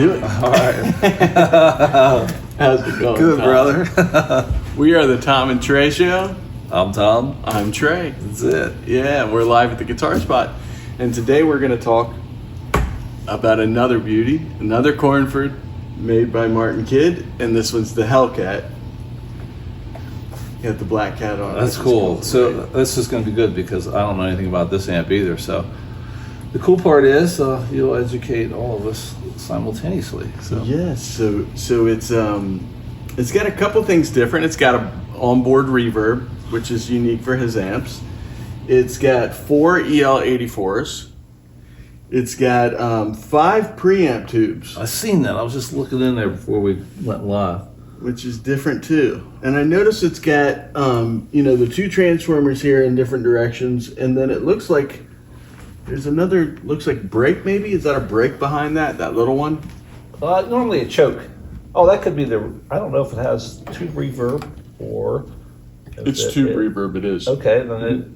do it. All right. How's it going, Good, Tom? brother. We are the Tom and Trey Show. I'm Tom. I'm Trey. That's it. Yeah, we're live at the Guitar Spot. And today we're going to talk about another beauty, another Cornford made by Martin Kidd. And this one's the Hellcat. Got the black cat on it. That's cool. So this is going to be good because I don't know anything about this amp either. So the cool part is you'll educate all of us simultaneously. So Yes, so it's got a couple things different. It's got a onboard reverb, which is unique for his amps. It's got 4 EL84s. It's got 5 preamp tubes, I seen that. I was just looking in there before we went live. which is different too. And I noticed it's got the 2 transformers here in different directions, and then it looks like there's another, looks like brake maybe. Is that a brake behind that little one? Normally a choke. Oh, that could be I don't know if it has 2 reverb or. It's 2 reverb. It is. Okay, then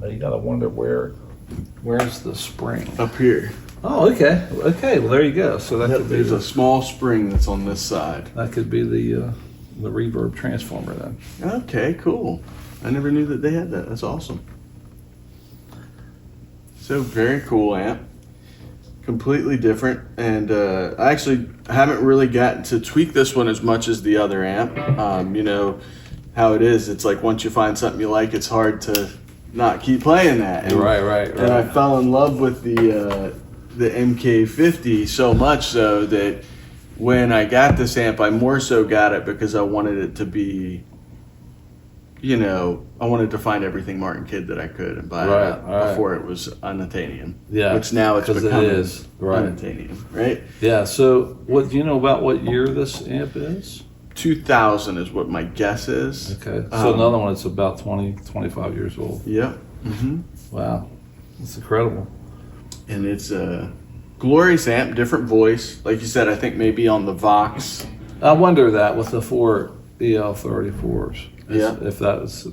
now you gotta wonder where's the spring? Up here. Oh, okay. Okay, well there you go. So that could be There's a small spring that's on this side. that could be the reverb transformer then. Okay, cool. I never knew that they had that. That's awesome. So very cool amp. Completely different. And I actually haven't really gotten to tweak this one as much as the other amp. You know how it is. It's like once you find something you like, it's hard to not keep playing that. And, Right. And I fell in love with the MK50 so much so that when I got this amp, I more so got it because I wanted it to be, I wanted to find everything Martin Kidd that I could and buy it before it was unattainium. Yeah, which now it's becoming it is. Right. unattainium, right? Yeah, so what do you know about what year this amp is? 2000 is what my guess is. Okay, so another one that's about 25 years old. Yep. Mm-hmm. Wow, that's incredible. And it's a glorious amp, different voice. Like you said, I think maybe on the Vox. I wonder that with the 4 EL34s. Yeah. If that's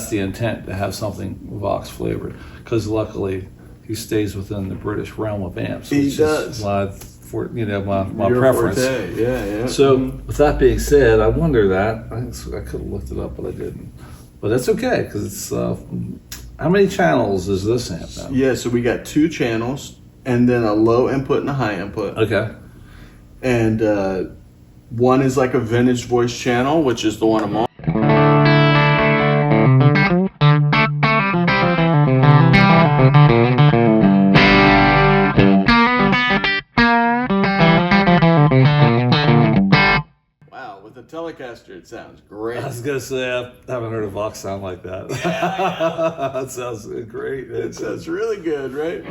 the intent to have something Vox flavored, because luckily he stays within the British realm of amps. He which does. Is my Your preference. forte. Yeah. So with that being said, I wonder that I could have looked it up, but I didn't. But that's okay because it's how many channels is this amp now? Yeah, so we got 2 channels and then a low input and a high input. Okay. And one is like a vintage voice channel, which is the one I'm on. Wow, with a Telecaster it sounds great. I was gonna say I haven't heard a Vox sound like that. Yeah, That sounds great. It sounds really good, right?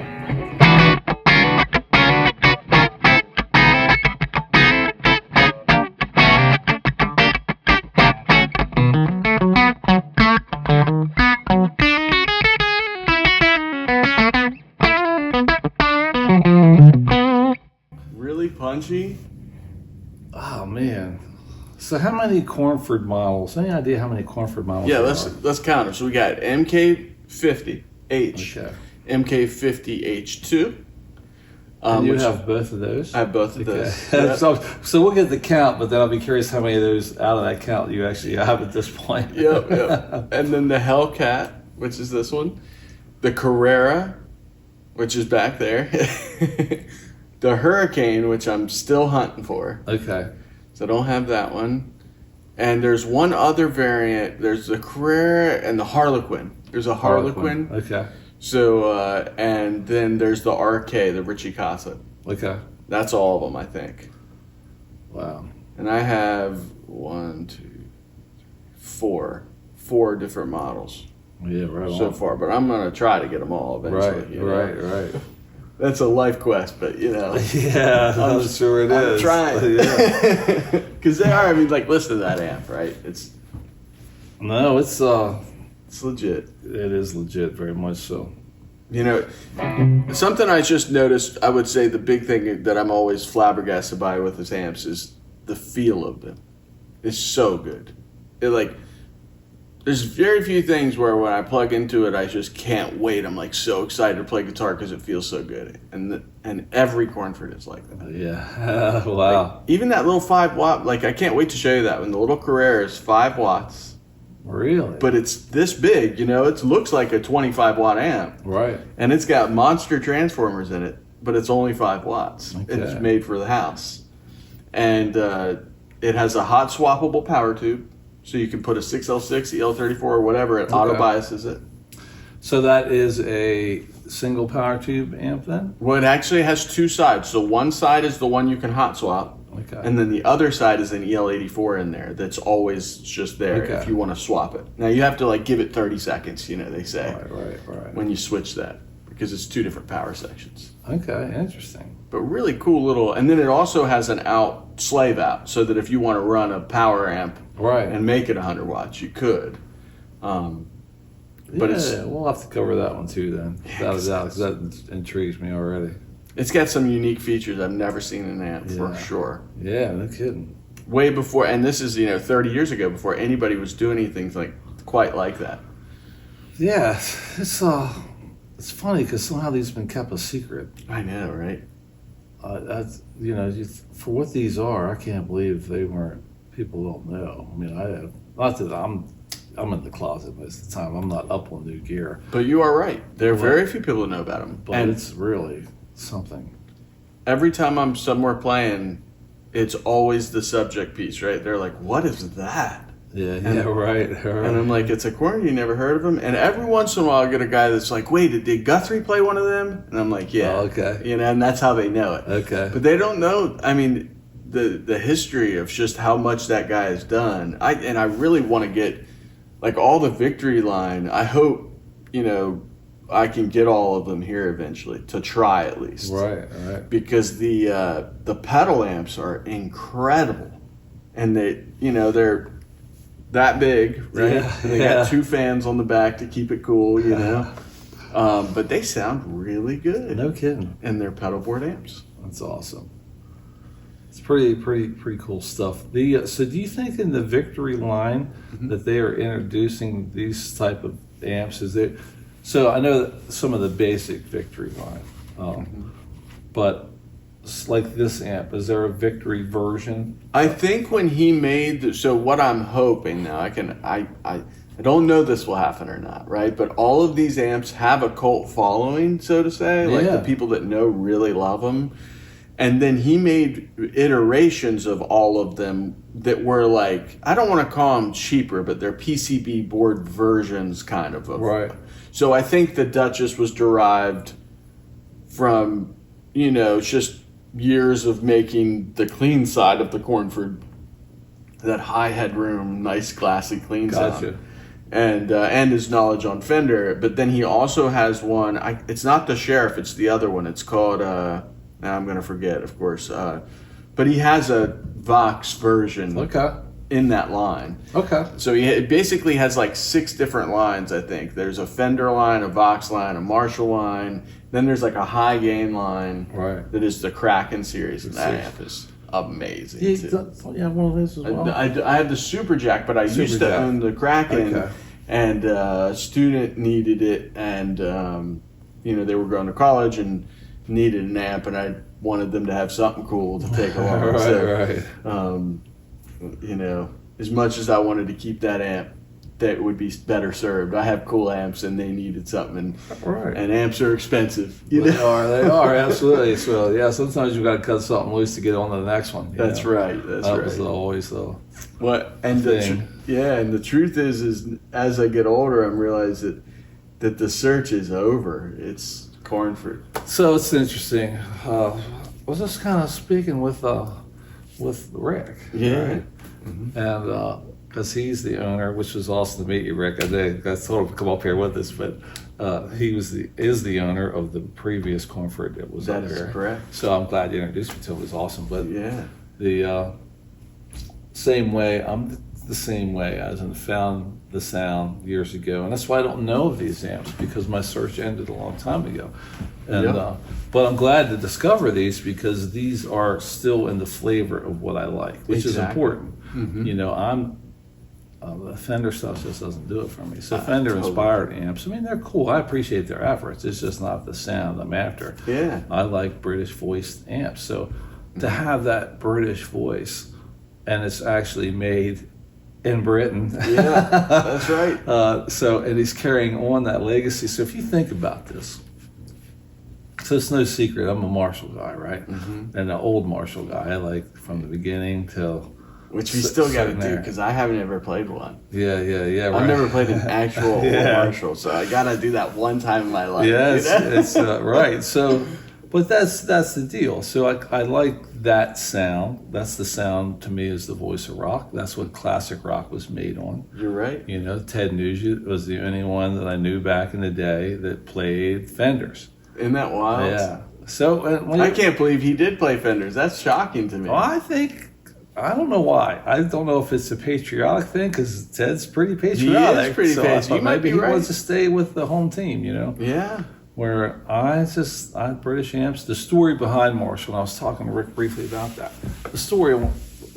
Really punchy. Oh man. So how many Cornford models? Any idea how many Cornford models? Yeah, there let's count them. So we got MK50H, Okay. MK50H2. And you which have both of those? I have both of those. Okay. Yeah. So we'll get the count, but then I'll be curious how many of those out of that count you actually have at this point. Yep. And then the Hellcat, which is this one. The Carrera, which is back there. The Hurricane, which I'm still hunting for. Okay. So I don't have that one. And there's one other variant. There's the Carrera and the Harlequin. There's a Harlequin. Okay. So, and then there's the RK, the Richie Casa. Okay. That's all of them, I think. Wow. And I have 4 different models Yeah, right so on. far. But I'm going to try to get them all eventually. Right. That's a life quest, but Yeah, I'm sure it is. I'm trying. Yeah. Because they are, listen to that amp, right? It's legit. It is legit, very much so. Something I just noticed, I would say the big thing that I'm always flabbergasted by with his amps is the feel of them. It's so good. There's very few things where when I plug into it, I just can't wait. I'm like so excited to play guitar because it feels so good. And every Cornford is like that. Yeah. Wow. Even that little 5 watt, like I can't wait to show you that one. The little Carrera is 5 watts. Really? But it's this big, you know, it looks like a 25 watt amp. Right. And it's got monster transformers in it, but it's only 5 watts. Okay. It's made for the house. And it has a hot swappable power tube. So you can put a 6L6, EL34, or whatever. It auto biases it. So that is a single power tube amp then? Well, it actually has 2 sides. So one side is the one you can hot swap. Okay. And then the other side is an EL84 in there that's always just there if you want to swap it. Now you have to like give it 30 seconds, you know, they say. Right. When you switch that, because it's 2 different power sections. Okay, interesting. But really cool little, and then it also has an slave out, so that if you want to run a power amp and make it 100 watts, you could. But we'll have to cover that one too then. Because that intrigues me already. It's got some unique features I've never seen in an amp for sure. Yeah, no kidding. Way before, and this is 30 years ago, before anybody was doing anything quite like that. Yeah, it's funny because somehow these have been kept a secret. I know, right? For what these are, I can't believe they weren't. People don't know. I mean, I have not that I'm in the closet most of the time. I'm not up on new gear. But you are right. There are very few people that know about them. But it's really something. Every time I'm somewhere playing, it's always the subject piece, right? They're like, "What is that?" Right. And I'm like, "It's a Corn. You never heard of him?" And every once in a while, I get a guy that's like, "Wait, did Guthrie play one of them?" And I'm like, "Yeah." Oh, okay. And that's how they know it. Okay. But they don't know. I mean, the history of just how much that guy has done. I really want to get like all the Victory line. I hope I can get all of them here eventually to try at least. Right. Because the pedal amps are incredible, and they're that big, right? Yeah. And they got 2 fans on the back to keep it cool, but they sound really good. No kidding. And they're pedal board amps. That's awesome. It's pretty cool stuff. So do you think in the Victory line that they are introducing these type of amps? So I know that some of the basic Victory line, but like this amp, is there a Victory version? I think when he made so what I'm hoping now, I don't know this will happen or not, right? But all of these amps have a cult following, so to say, like the people that know really love them. And then he made iterations of all of them that were like, I don't want to call them cheaper, but they're PCB board versions kind of. Right. So I think the Duchess was derived from, just years of making the clean side of the Cornford, that high headroom, nice classy clean sound. And his knowledge on Fender. But then he also has one, it's not the Sheriff, it's the other one. It's called, now I'm going to forget, of course. But he has a Vox version in that line. Okay. So it basically has like 6 different lines, I think. There's a Fender line, a Vox line, a Marshall line. Then there's like a high gain line that is the Kraken series. And that amp is amazing. Yeah, one of those as well. I have the Super Jack, but I used to own the Kraken. And a student needed it. And, they were going to college and needed an amp, and I wanted them to have something cool to take along. As much as I wanted to keep that amp, that would be better served. I have cool amps, and they needed something, and amps are expensive. They are absolutely. So yeah, sometimes you got to cut something loose to get on to the next one. That's right. That was always the thing. And the truth is as I get older, I'm realizing that the search is over. It's Cornford. So it's interesting. I was just kind of speaking with Rick. Yeah. And because he's the owner, which was awesome to meet you, Rick. I told him to come up here with us, but he is the owner of the previous Cornford that was up here. That is correct. So I'm glad you introduced me to him. It was awesome. But the same way, I'm the same way as I found the sound years ago, and that's why I don't know of these amps, because my search ended a long time ago. And but I'm glad to discover these, because these are still in the flavor of what I like, which is important. The Fender stuff just doesn't do it for me. So Fender inspired amps, I mean, they're cool. I appreciate their efforts. It's just not the sound I'm after. Yeah. I like British voiced amps. So to have that British voice, and it's actually made in Britain. Yeah, that's right. So, and he's carrying on that legacy. So if you think about this, so it's no secret, I'm a Marshall guy, right? And an old Marshall guy, like from the beginning till... Which we still got to do, because I haven't ever played one. Yeah, right. I've never played an actual old Marshall, so I got to do that one time in my life. Yeah, it's right. So, but that's the deal. So I like that sound. That's the sound, to me, is the voice of rock. That's what classic rock was made on. You're right. You know, Ted Nugent was the only one that I knew back in the day that played Fenders. Isn't that wild? Yeah. So I can't believe he did play Fenders. That's shocking to me. Well, I don't know why. I don't know if it's a patriotic thing, because Ted's pretty patriotic. He is pretty patriotic. Maybe he wants to stay with the home team, you know? Yeah. Where I British amps, the story behind Marshall, and I was talking to Rick briefly about that. The story,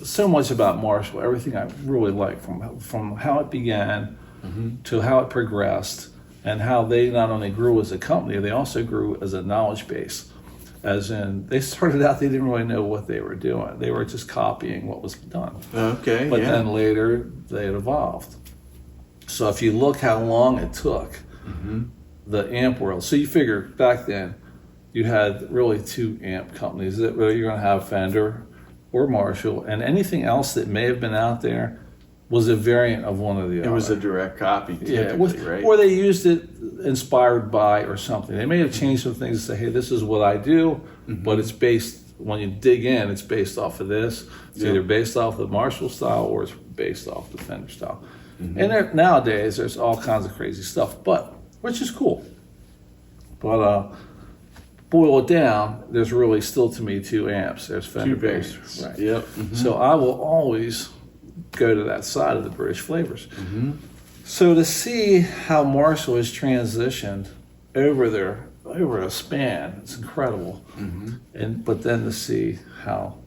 so much about Marshall, everything I really like, from how it began to how it progressed, and how they not only grew as a company, they also grew as a knowledge base. As in, they started out, they didn't really know what they were doing. They were just copying what was done. Okay, But then later, they had evolved. So if you look how long it took, the amp world. So you figure back then, you had really two amp companies. That you're going to have Fender or Marshall, and anything else that may have been out there was a variant of one or the other. It was a direct copy, typically, right? Or they used it inspired by or something. They may have changed some things to say, hey, this is what I do, but it's based, when you dig in, it's based off of this. It's either based off the Marshall style or it's based off the Fender style. And nowadays, there's all kinds of crazy stuff, which is cool. But boil it down, there's really still, to me, two amps. There's Fender bass. Right. Yep. So I will always go to that side of the British flavors. So to see how Marshall has transitioned over a span, it's incredible. But then to see how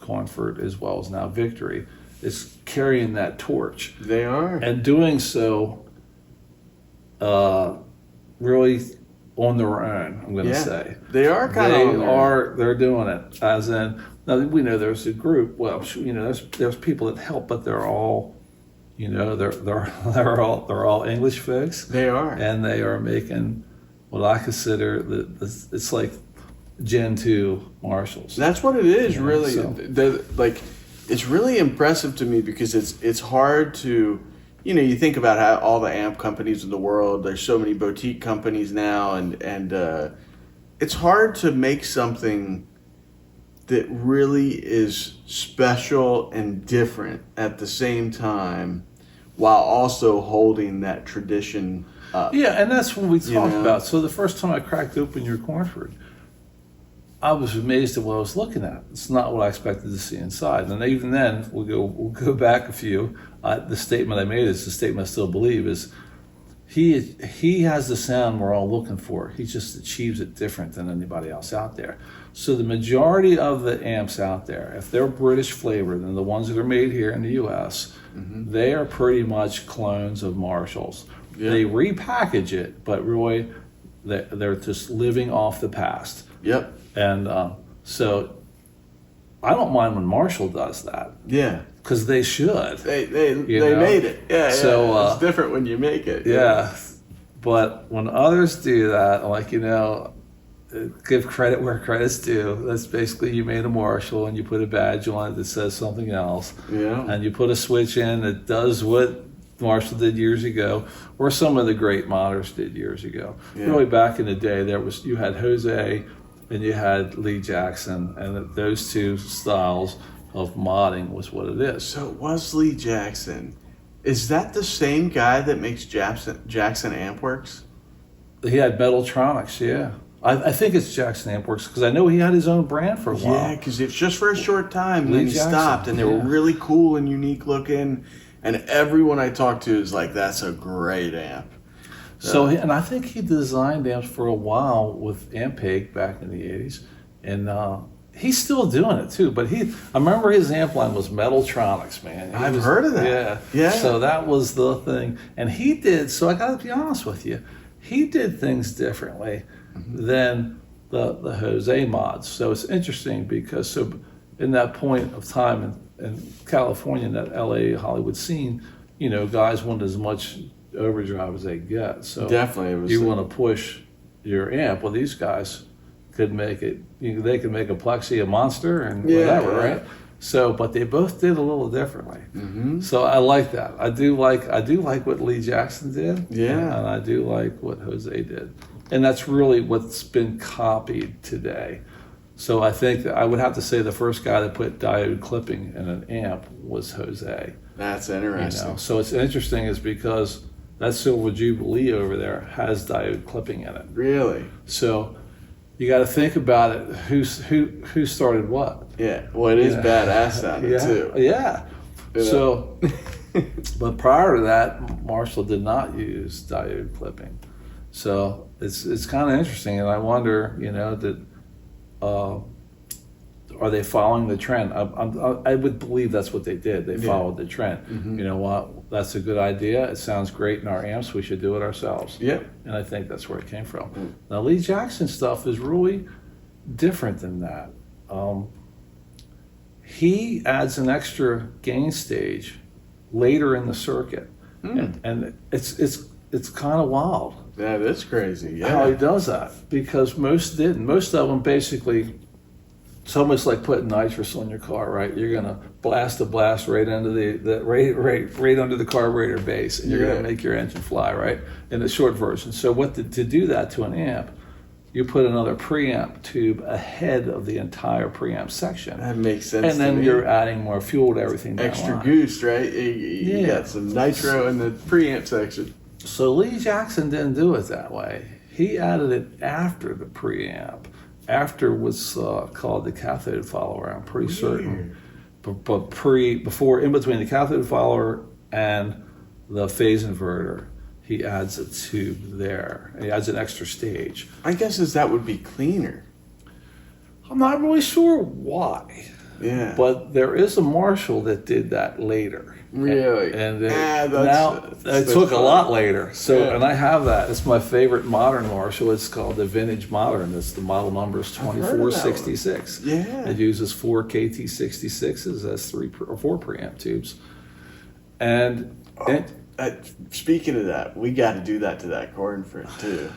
Cornford, as well as now Victory, is carrying that torch. They are. And doing so really on their own, I'm going to say. They are They're doing it. As in, now we know there's a group. Well, you know, there's people that help, but they're all, you know, they're all English folks. They are, and they are making what I consider it's like Gen 2 Marshalls. That's what it is, really. So. It's really impressive to me, because it's hard to, you know, you think about how all the amp companies in the world, there's so many boutique companies now, and it's hard to make something that really is special and different at the same time, while also holding that tradition up. Yeah, and that's what we talked about. So the first time I cracked open your Cornford, I was amazed at what I was looking at. It's not what I expected to see inside. And even then, we'll go back a few. The statement I made is the statement I still believe is he has the sound we're all looking for. He just achieves it different than anybody else out there. So the majority of the amps out there, if they're British flavored and the ones that are made here in the U.S., they are pretty much clones of Marshalls. Yeah. They repackage it, but really they're just living off the past. Yep. And so I don't mind when Marshall does that. Yeah. Because they should. They made it. Yeah, so, it's different when you make it. Yeah. But when others do that, like, you know, give credit where credit's due. That's basically, you made a Marshall and you put a badge on it that says something else. Yeah. And you put a switch in that does what Marshall did years ago, or some of the great modders did years ago. Yeah. Really, back in the day, you had Jose and you had Lee Jackson, and those two styles of modding was what it is. So it was Lee Jackson. Is that the same guy that makes Jackson Ampworks? He had Metaltronics, yeah. I think it's Jackson Ampworks, because I know he had his own brand for a while. Yeah, because it's just for a short time, and then he stopped, and they were really cool and unique looking, and everyone I talked to is like, that's a great amp. So, and I think he designed amps for a while with Ampeg back in the 80s, and he's still doing it too. But I remember his amp line was Metaltronics, man. I've heard of that. Yeah, yeah. So that was the thing, and he did. So I got to be honest with you, he did things differently than the Jose mods. So it's interesting because in that point of time in California, in that LA Hollywood scene, guys wanted as much overdrive as they get. So definitely, you want to push your amp. Well, these guys could make it. They could make a Plexi a monster and whatever, right? So, but they both did a little differently. So I like that. I do like what Lee Jackson did. Yeah, and I do like what Jose did, and that's really what's been copied today. So I think that I would have to say the first guy that put diode clipping in an amp was Jose. That's interesting. So it's interesting is because that Silver Jubilee over there has diode clipping in it. Really? So you got to think about it. Who started what? Yeah. Well, it is badass sounding too. Yeah. So, but prior to that, Marshall did not use diode clipping. So it's kind of interesting, and I wonder, are they following the trend? I would believe that's what they did. They followed the trend. You know what? That's a good idea. It sounds great in our amps. We should do it ourselves. Yeah. And I think that's where it came from. Now, Lee Jackson stuff is really different than that. He adds an extra gain stage later in the circuit, and it's kind of wild. That is crazy. Yeah. How he does that, because most didn't. Most of them basically. It's almost like putting nitrous on your car, right? You're gonna blast a blast right under right under the carburetor base, and you're gonna make your engine fly, right? In the short version. So to do that to an amp, you put another preamp tube ahead of the entire preamp section. That makes sense. And then you're adding more fuel to everything. Extra goose, right? You got some nitro in the preamp section. So Lee Jackson didn't do it that way. He added it after the preamp. After was called the cathode follower, I'm pretty certain. But before, in between the cathode follower and the phase inverter, he adds a tube there. He adds an extra stage. I guess that would be cleaner. I'm not really sure why. Yeah. But there is a Marshall that did that later. Really? And it took a lot later. So, and I have that. It's my favorite modern Marshall. It's called the Vintage Modern. It's the model number is 2466. Yeah. It uses 4 KT66s as 3 or 4 preamp tubes. And speaking of that, we got to do that to that Cornford too.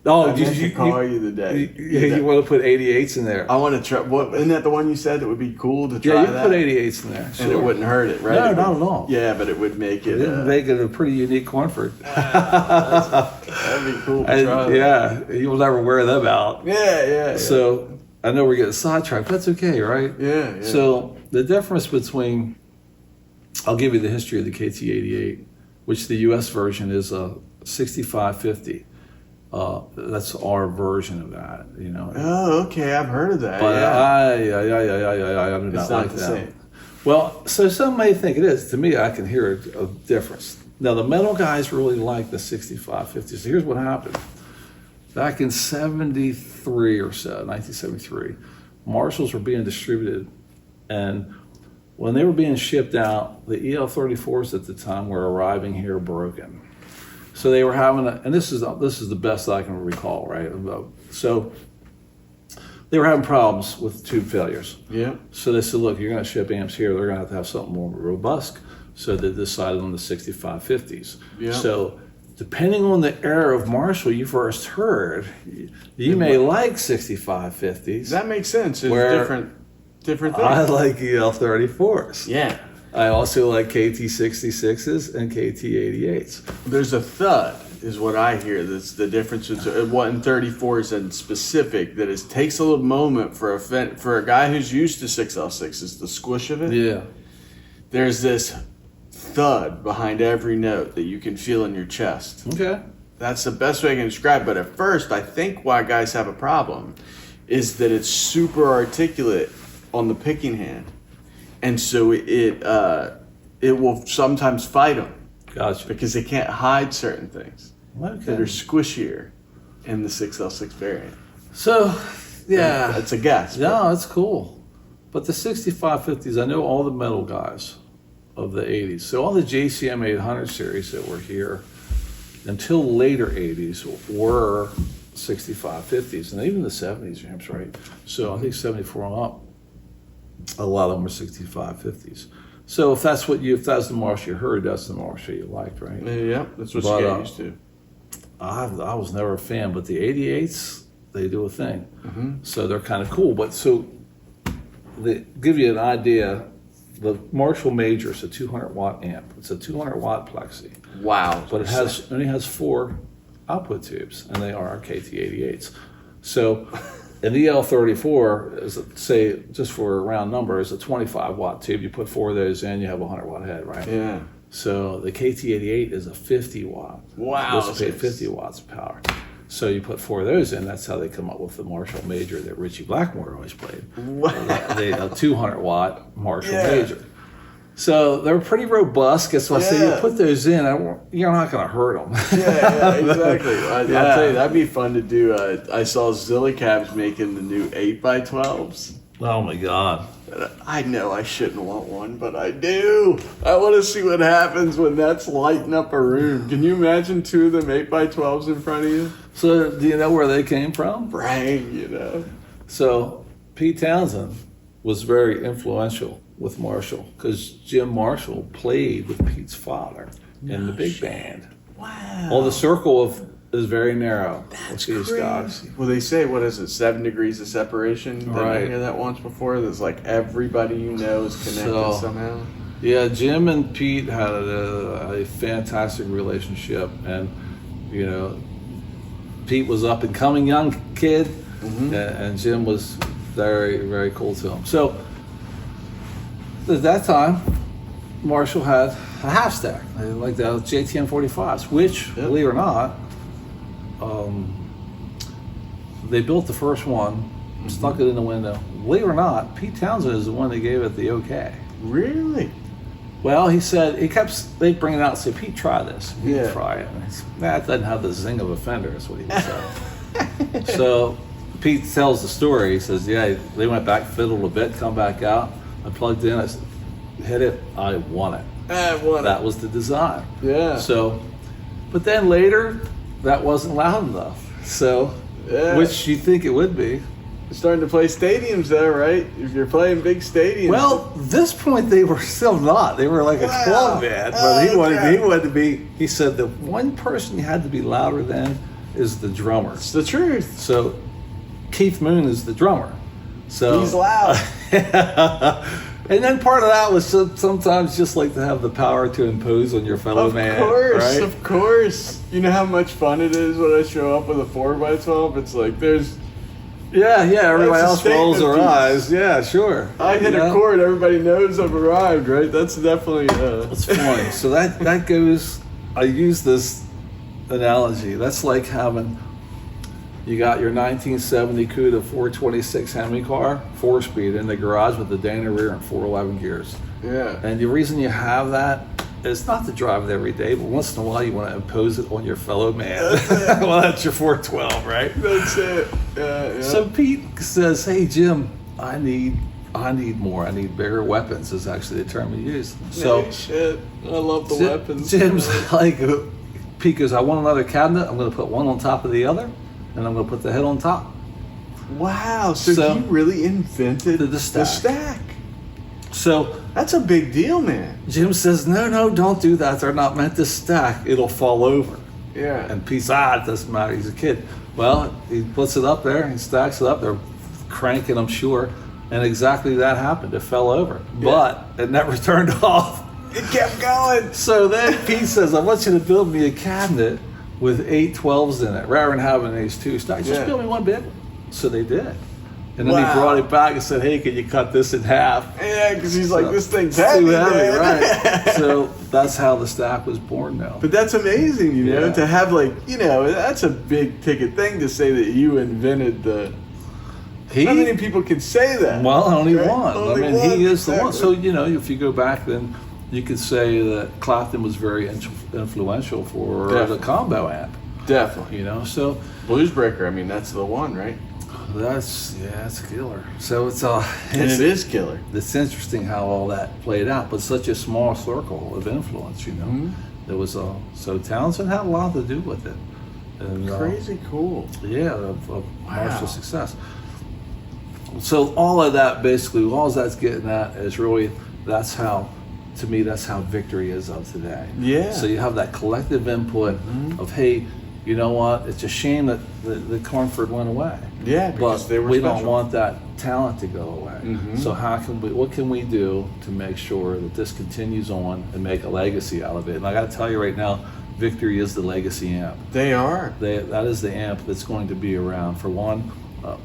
Oh, did you call you the day? You want to put 88s in there? I want to try. Isn't that the one you said that would be cool to try? Yeah, you can put 88s in there, and it wouldn't hurt it, right? No, not at all. Yeah, but it would make it. It would make it a pretty unique Cornford. That'd be cool to try. Yeah, you'll never wear them out. Yeah. So I know we're getting sidetracked, but that's okay, right? Yeah. So the difference between, I'll give you the history of the KT88, which the U.S. version is a 6550. That's our version of that, Oh, okay, I've heard of that. But yeah. I do not like that. Same. Well, so some may think it is. To me, I can hear a difference. Now, the metal guys really like the 6550. So here's what happened. Back in 73 or so, 1973, Marshalls were being distributed, and when they were being shipped out, the EL34s at the time were arriving here broken. So they were having and this is the best I can recall, right? So they were having problems with tube failures. Yeah. So they said, look, you're going to ship amps here. They're going to have something more robust. So they decided on the 6550s. Yeah. So depending on the era of Marshall you first heard, you may like 6550s. That makes sense. It's different things. I like EL34s. Yeah. I also like KT66s and KT88s. There's a thud, is what I hear. That's the difference between what in 34s and specific. That it takes a little moment for a guy who's used to 6L6s, the squish of it. Yeah. There's this thud behind every note that you can feel in your chest. Okay. That's the best way I can describe it. But at first, I think why guys have a problem is that it's super articulate on the picking hand. And so it will sometimes fight them. Gotcha. Because they can't hide certain things Okay. that are squishier in the 6L6 variant. So Yeah. It's a guess. No, it's cool. But the 6550s, I know all the metal guys of the 80s. So all the JCM 800 series that were here until later 80s were 6550s, and even the 70s amps, right? So I think 74 and up, a lot of them were 6550s. So if that's the Marshall you heard, that's the Marshall you liked, right? Yeah, that's what you get used to. I was never a fan, but the 88s, they do a thing. So they're kind of cool. But so they give you an idea. The Marshall Major is a 200 watt amp. It's a 200 watt plexi. Wow. But it only has 4 output tubes, and they are KT88s. So an EL34 is, say, just for a round number, is a 25 watt tube. You put 4 of those in, you have a 100 watt head, right? Yeah. So the KT88 is a 50 watt. Wow. Dissipate 50 watts of power. So you put 4 of those in. That's how they come up with the Marshall Major that Richie Blackmore always played. Wow. A 200 watt Marshall Major. So they're pretty robust. Guess what? So you put those in, you're not going to hurt them. Yeah, exactly. I'll tell you, that'd be fun to do. I saw Zillicabs making the new 8x12s. Oh my God. I know I shouldn't want one, but I do. I want to see what happens when that's lighting up a room. Can you imagine 2 of them 8x12s in front of you? So do you know where they came from? Brang, you know. So Pete Townsend was very influential with Marshall because Jim Marshall played with Pete's father in the big band. Wow. Well, the circle is very narrow That's with these crazy. guys. Well, they say, what is it, 7 degrees of separation? Did I Right. hear that once before? That's like everybody you know is connected somehow. Yeah, Jim and Pete had a fantastic relationship, and you know, Pete was up and coming young kid, and Jim was very, very cool to him. So at that time, Marshall had a half stack, like the JTM 45s, which, believe it or not, they built the first one, stuck it in the window. Believe it or not, Pete Townsend is the one that gave it the okay. Really? Well, he said, they bring it out and say, Pete, try this. You Yeah. can try it. And he said, that doesn't have the zing of a fender, is what he said. So Pete tells the story. He says, yeah, they went back, fiddled a bit, come back out. I plugged in, I said, hit it, I won it. That was the design. Yeah. So, but then later, that wasn't loud enough. So, which you think it would be. You're starting to play stadiums though, right? If you're playing big stadiums. Well, this point they were still not. They were like a club band, but he wanted to be. He said the one person you had to be louder than is the drummer. It's the truth. So Keith Moon is the drummer. So he's loud. And then part of that was sometimes just like to have the power to impose on your fellow man. Right? Of course. You know how much fun it is when I show up with a 4x12? It's like there's. Yeah, everybody else rolls their eyes. Yeah, sure. I hit a chord, everybody knows I've arrived, right? That's definitely... That's funny. So that goes... I use this analogy. That's like having... You got your 1970 Cuda 426 Hemi car, 4-speed, in the garage with the Dana rear and 411 gears. Yeah. And the reason you have that is not to drive it every day, but once in a while you want to impose it on your fellow man. Well, that's your 412, right? That's it. Yeah. So Pete says, hey, Jim, I need more. I need bigger weapons is actually the term he used. So shit. I love the weapons. Jim's like, Pete goes, I want another cabinet. I'm going to put one on top of the other, and I'm going to put the head on top. Wow. So he really invented the stack. So that's a big deal, man. Jim says, no, don't do that. They're not meant to stack. It'll fall over. Yeah. And Pete's, it doesn't matter. He's a kid. Well, he puts it up there. He stacks it up. They're cranking, I'm sure. And exactly that happened. It fell over. Yeah. But it never turned off. It kept going. So then Pete says, I want you to build me a cabinet with 8 12s in it, rather than having these 2 stacks. Just build me one big one. So they did. And then he brought it back and said, hey, can you cut this in half? Yeah, because he's like, this thing's heavy. Too heavy, right. So that's how the stack was born now. But that's amazing, you know, to have that's a big ticket thing to say that you invented the... How many people can say that? Well, only one. Only one, he is the one. So, if you go back, then you could say that Clapton was very influential for the combo amp. Definitely. So... Bluesbreaker, that's the one, right? That's killer. So And it is killer. It's interesting how all that played out, but such a small circle of influence, you know. Mm-hmm. There was so Townsend had a lot to do with it. And, Crazy cool. Yeah, of Marshall's success. So all of that, basically, all that's getting at is really, that's how Victory is of today. Yeah. So you have that collective input of, hey, you know what? It's a shame that the Cornford went away. Yeah, because they were we special. don't want that talent to go away. Mm-hmm. So what can we do to make sure that this continues on and make a legacy out of it? And I got to tell you right now, Victory is the legacy amp. They are. That is the amp that's going to be around. For one,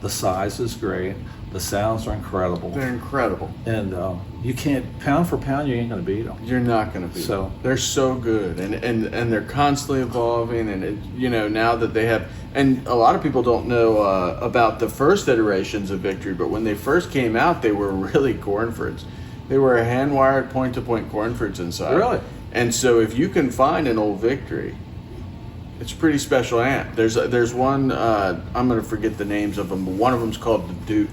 the size is great. The sounds are incredible. They're incredible. And you can't, pound for pound, you ain't going to beat them. You're not going to beat them. They're so good, and they're constantly evolving. And now that they have, and a lot of people don't know about the first iterations of Victory, but when they first came out, they were really Cornfords. They were hand-wired point-to-point Cornfords inside. Really? And so if you can find an old Victory, it's a pretty special amp. There's one, I'm going to forget the names of them, but one of them's called the Duke.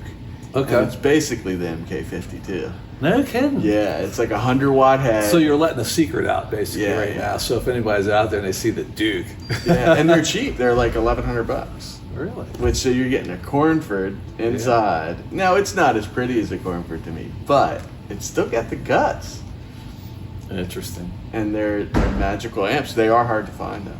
Okay. And it's basically the MK52. No kidding. Yeah, it's like a 100-watt head. So you're letting a secret out basically Yeah, right yeah. now. So if anybody's out there and they see the Duke. Yeah, and they're cheap. They're like $1,100. Really? So you're getting a Cornford inside. Yeah. Now, it's not as pretty as a Cornford to me, but it's still got the guts. Interesting. And they're magical amps. They are hard to find, though.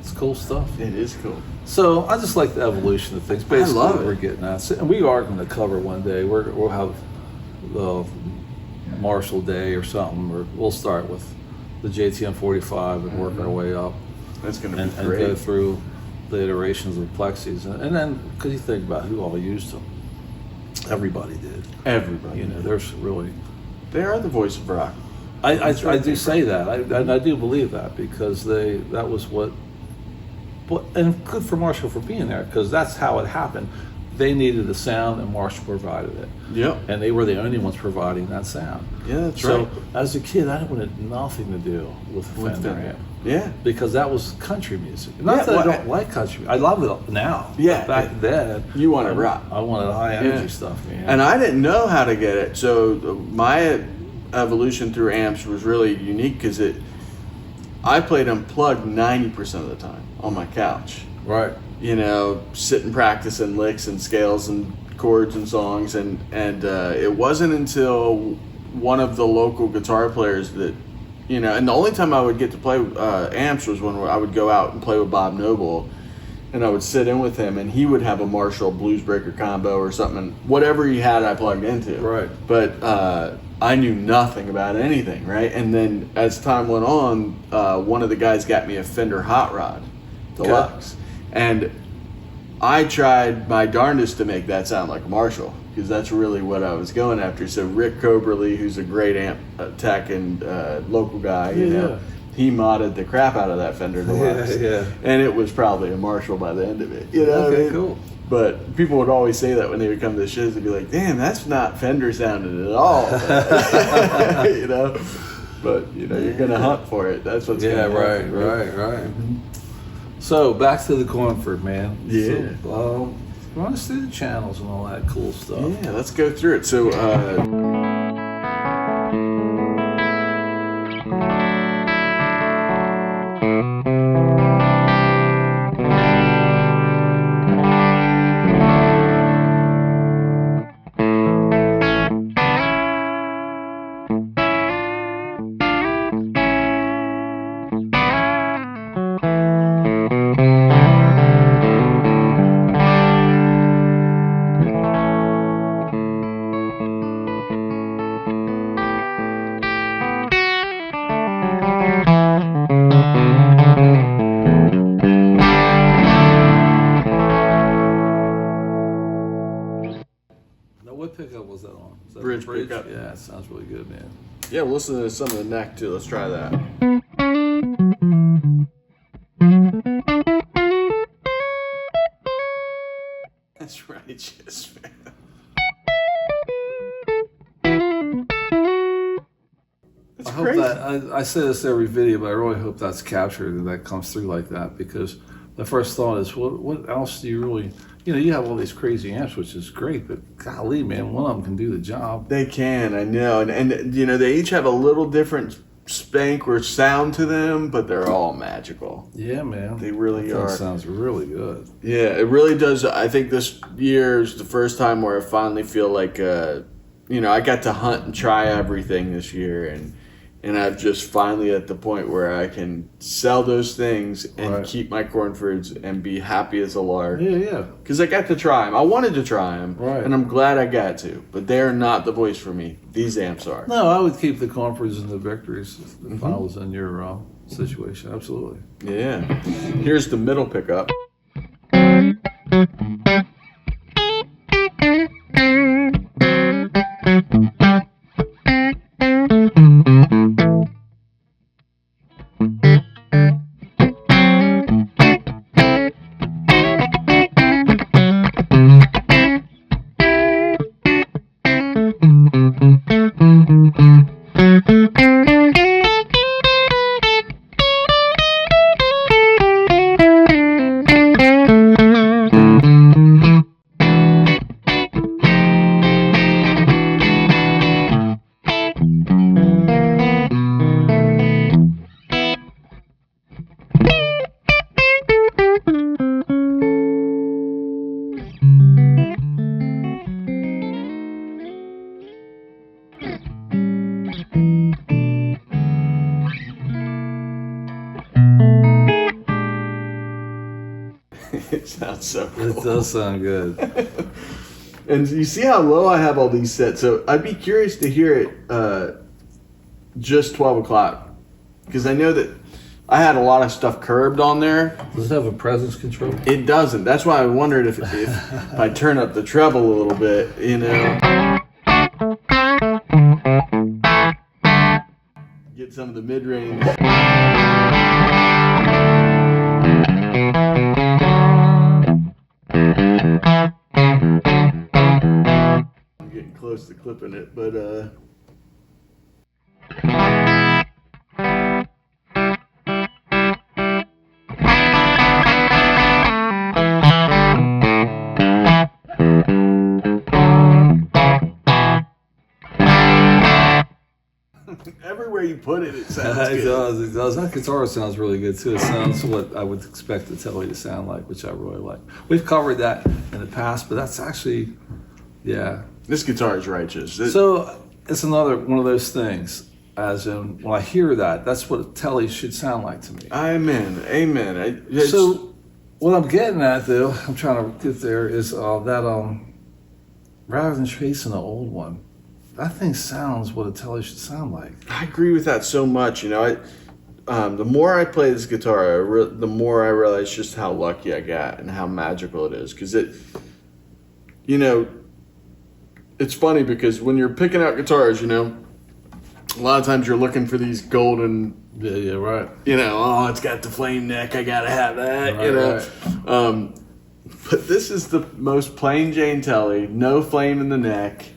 It's cool stuff. It is cool. So I just like the evolution of things. Basically, love it. what we're getting at, so, and we are going to cover one day. We'll have the Marshall Day or something, or we'll start with the JTM 45 and work our way up. That's going to be and great. go through the iterations of Plexis, and then because you think about who all used them, everybody did. Everybody. There's really. They are the voice of rock. I do say that. I do believe that because that was what, and good for Marshall for being there because that's how it happened. They needed a sound and Marshall provided it. Yep. And they were the only ones providing that sound. Yeah, that's right. So as a kid, I wanted nothing to do with a Fender amp. Yeah. Because that was country music. Not that I don't like country. I love it now. Yeah. Back then. You wanted rock. I wanted high energy stuff. Man. And I didn't know how to get it. So my evolution through amps was really unique because I played unplugged 90% of the time on my couch. Right. Sitting practicing licks and scales and chords and songs, and it wasn't until one of the local guitar players that, and the only time I would get to play amps was when I would go out and play with Bob Noble, and I would sit in with him, and he would have a Marshall Bluesbreaker combo or something, whatever he had I plugged into. Right. But I knew nothing about anything, right? And then as time went on, one of the guys got me a Fender Hot Rod Deluxe. Okay. And I tried my darndest to make that sound like a Marshall, because that's really what I was going after. So Rick Coberly, who's a great amp tech and local guy, he modded the crap out of that Fender Deluxe. Yeah. And it was probably a Marshall by the end of it. Okay, cool. But people would always say that when they would come to the shows, they'd be like, "Damn, that's not Fender sounding at all." But you're gonna hunt for it. That's what's gonna happen. Right. Mm-hmm. So back to the Cornford, man. Yeah. So, run us through the channels and all that cool stuff. Yeah, let's go through it. So. What pickup was that on? Was that Bridge the bridge pickup. Yeah, it sounds really good, man. Yeah, we'll listen to some of the neck too. Let's try that. That's righteous, man. That's I hope crazy. that I say this every video, but I really hope that's captured and that comes through like that, because the first thought is, what else do you really you have all these crazy amps, which is great, but golly, man, one of them can do the job. They can, I know. And they each have a little different spank or sound to them, but they're all magical. Yeah, man. They really are. That sounds really good. Yeah, it really does. I think this year is the first time where I finally feel like, I got to hunt and try everything this year, and I'm just finally at the point where I can sell those things and keep my Cornfords and be happy as a lark. Yeah. Because I got to try them. I wanted to try them, right. And I'm glad I got to. But they're not the voice for me. These amps are. No, I would keep the Cornfords and the Victories if I was in your situation. Absolutely. Yeah. Here's the middle pickup. It sounds so cool. It does sound good. And you see how low I have all these set, so I'd be curious to hear it just 12 o'clock. Because I know that I had a lot of stuff curbed on there. Does it have a presence control? It doesn't. That's why I wondered if I turn up the treble a little bit, get some of the mid-range. I'm getting close to clipping it, but everywhere you put it, it sounds good. It does. That guitar sounds really good too. It sounds what I would expect the Tele to sound like, which I really like. We've covered that in the past, but that's actually, yeah. This guitar is righteous. So it's another one of those things. As in, when I hear that, that's what a Tele should sound like to me. Amen. So what I'm getting at, though, I'm trying to get there, is that rather than chasing an old one, that thing sounds what a Tele should sound like. I agree with that so much. The more I play this guitar, the more I realize just how lucky I got and how magical it is. Because it's funny because when you're picking out guitars, a lot of times you're looking for these golden. Yeah, right. It's got the flame neck. I gotta have that. Right. But this is the most plain Jane Tele, no flame in the neck.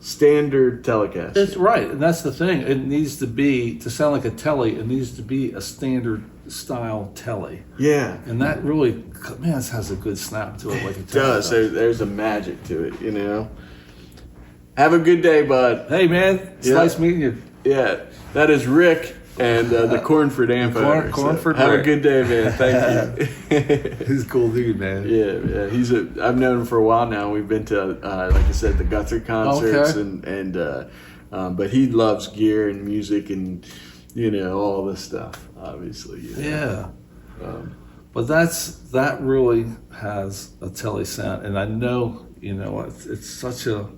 Standard Telecaster. It's right, and that's the thing. It needs to sound like a Tele, it needs to be a standard style Tele. Yeah. And that really, man, this has a good snap to it, like a Tele. It does. There's a magic to it, Have a good day, bud. Hey, man, it's nice meeting you. Yeah, that is Rick and the Cornford amp owner. Cornford. Have a good day, man. Thank you. He's a cool dude, man. Yeah. I've known him for a while now. We've been to, like I said, the Guthrie concerts, but he loves gear and music and all this stuff. Obviously. Yeah. But that really has a Tele sound, and I know it's such a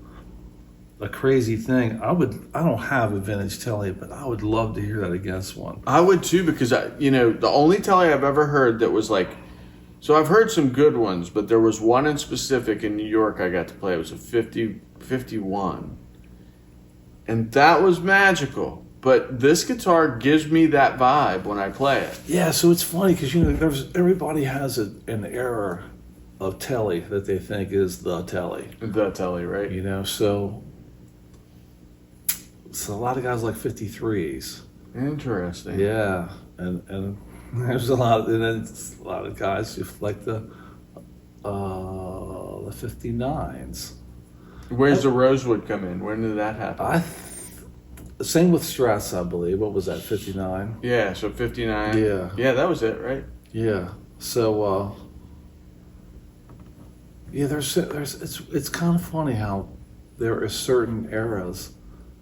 crazy thing. I don't have a vintage Tele, but I would love to hear that against one. I would too, because the only Tele I've ever heard that was like, so I've heard some good ones, but there was one in specific in New York I got to play. It was a 51, and that was magical. But this guitar gives me that vibe when I play it. Yeah, so it's funny because everybody has an era of Tele that they think is the Tele. The Tele, right? So a lot of guys like 53s. Interesting. Yeah, and there's a lot of guys who like the the 59s. Where's the rosewood come in? When did that happen? Same with Strats, I believe. What was that, 59? Yeah, so 59. Yeah. Yeah, that was it, right? Yeah. So, yeah, it's kind of funny how there are certain eras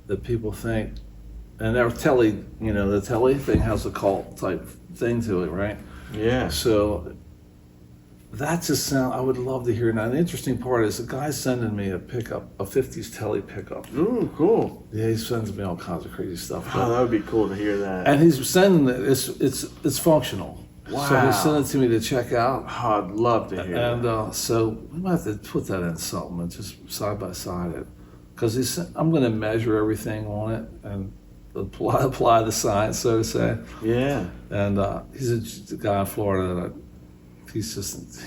that people think, and their Tele, the Tele thing has a cult type thing to it, right? Yeah. So that's a sound I would love to hear. Now, the interesting part is the guy's sending me a pickup, a 50s Tele pickup. Ooh, cool. Yeah, he sends me all kinds of crazy stuff. Oh, that would be cool to hear that. And he's sending it, it's functional. Wow. So he sent it to me to check out. Oh, I'd love to hear that. And so we might have to put that in something and just side by side it. Because I'm going to measure everything on it and apply the science, so to say. Yeah. And he's a guy in Florida that he's just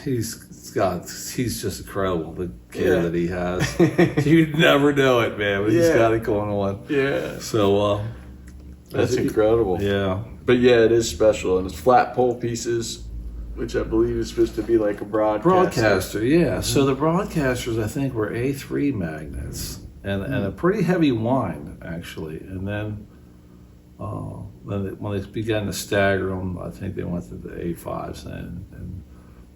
incredible, the care that he has. You'd never know it, man, but he's got it going on. Yeah. So that's incredible. Yeah. But yeah, it is special, and it's flat pole pieces, which I believe is supposed to be like a broadcaster. Yeah. Mm-hmm. So the broadcasters, I think, were A3 magnets and a pretty heavy wind, actually. And then when they began to stagger them, I think they went to the A5s. And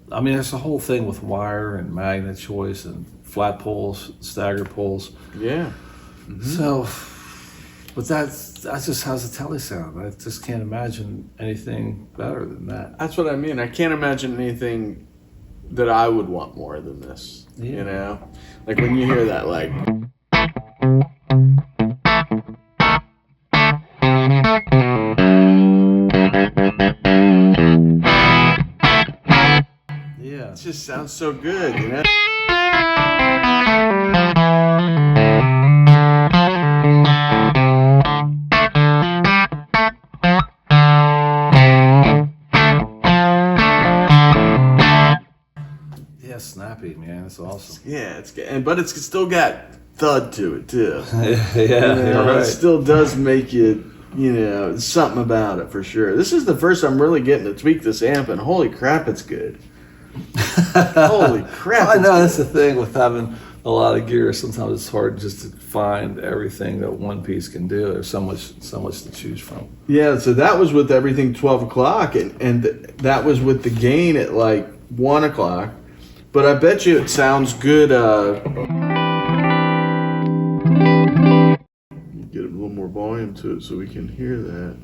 I mean, it's the whole thing with wire and magnet choice and flat poles, stagger poles. Yeah. Mm-hmm. So, but that just has a Tele sound. I just can't imagine anything better than that. That's what I mean. I can't imagine anything that I would want more than this. Yeah. You know? Like when you hear that, like... Yeah. It just sounds so good, you know? Yeah, snappy, man. It's awesome. Yeah, but it's still got thud to it, too. Yeah, you're right. It still does make you, something about it for sure. This is the first I'm really getting to tweak this amp, and holy crap, it's good. Holy crap. I know that's the thing with having a lot of gear. Sometimes it's hard just to find everything that one piece can do. There's so much to choose from. Yeah, so that was with everything 12 o'clock, and that was with the gain at like 1 o'clock. But I bet you it sounds good. Get a little more volume to it so we can hear that.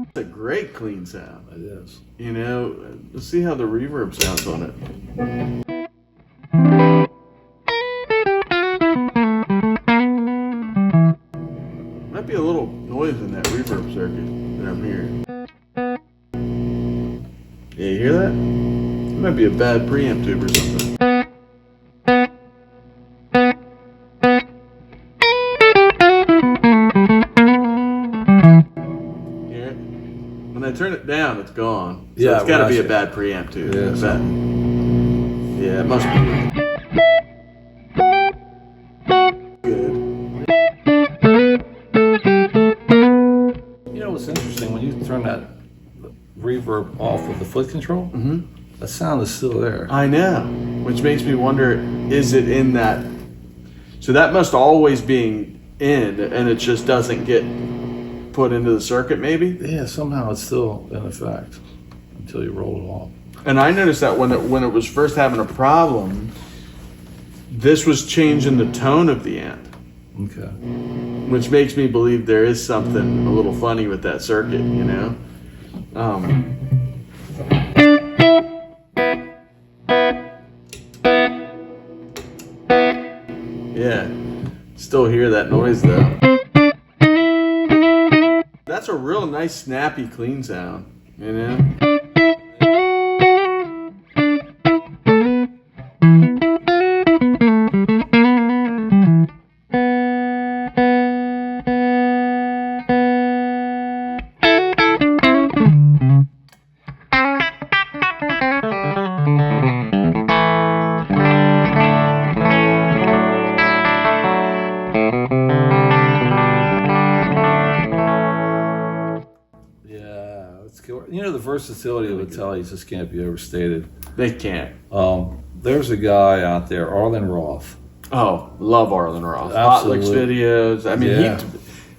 It's a great clean sound. It is. Let's see how the reverb sounds on it. Might be a little noise in that reverb circuit that I'm hearing. Yeah, you hear that? It might be a bad preamp tube or something. Hear it? When I turn it down, it's gone. So Yeah, it's got to be a right. bad preamp tube. Yeah, Yeah, it must be good. What's interesting, when you turn that reverb off with the foot control, the sound is still there. I know, which makes me wonder, is it in that? So that must always be in, and it just doesn't get put into the circuit, maybe? Yeah, somehow it's still in effect until you roll it off. And I noticed that when it was first having a problem, this was changing the tone of the amp, Okay. which makes me believe there is something a little funny with that circuit, Yeah, still hear that noise though. That's a real nice, snappy, clean sound, versatility of the Tele just can't be overstated. They can't. There's a guy out there, Arlen Roth. Oh, love Arlen Roth. Absolutely. Hot Licks videos. I mean, Yeah.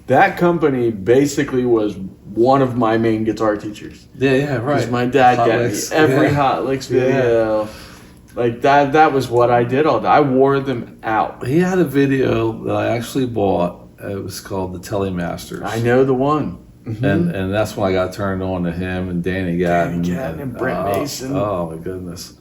that company basically was one of my main guitar teachers. Yeah, right. Because my dad Hot got me Licks, every yeah. Hot Licks video. Like that was what I did all day. I wore them out. He had a video that I actually bought. It was called the Telemasters. I know the one. And that's when I got turned on to him and Danny Gatton. And Brent Mason. Oh, my goodness.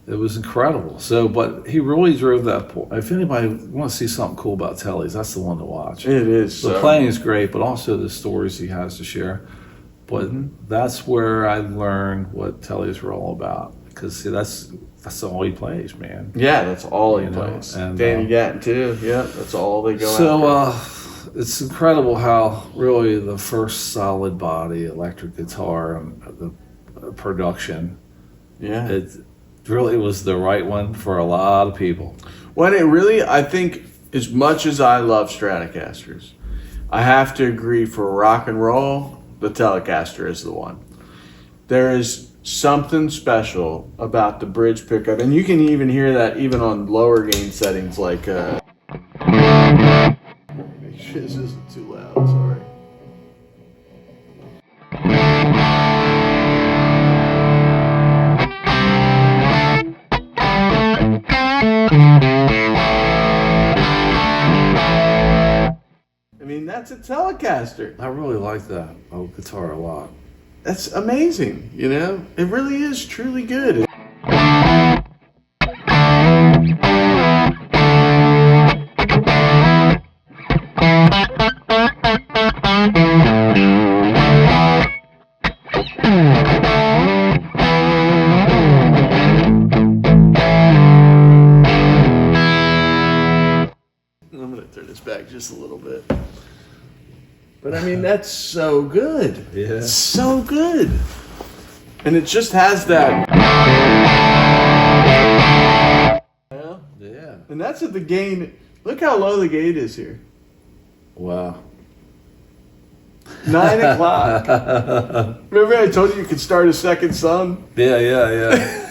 It was incredible. So, but he really drove that point. If anybody wants to see something cool about Teles, that's the one to watch. It is. The playing is great, but also the stories he has to share. But that's where I learned what Teles were all about. Because, see, that's all he plays, man. Yeah, that's all he You know, plays. and, Danny Gatton, too. Yeah, that's all they go So, after. it's incredible how really the first solid body electric guitar and the production, Yeah. it really was the right one for a lot of people. Well, it really, I think, as much as I love Stratocasters, I have to agree for rock and roll, the Telecaster is the one. There is something special about the bridge pickup, and you can even hear that even on lower gain settings like make sure this isn't too loud, sorry. I mean, that's a Telecaster. I really like that old guitar a lot. That's amazing, you know? It really is truly good. I'm going to turn this back just a little bit. But I mean, that's so good. Yeah. It's so good. And it just has that. Yeah. And that's at the gain. Look how low the gate is here. Wow. 9 o'clock. Remember I told you could start a second song? Yeah.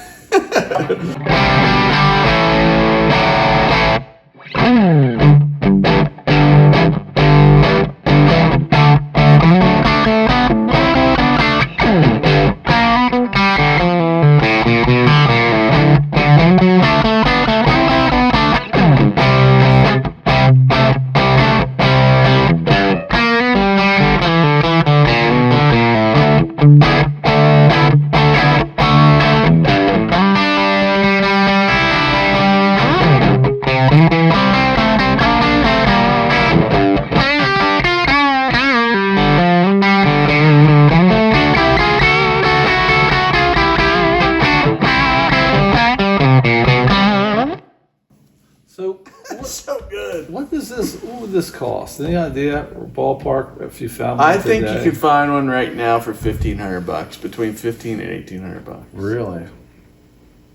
So, So good. what would this cost? Any idea or ballpark if you found one I think today? you could find one right now for $1,500, between $1,500 and $1,800. Really?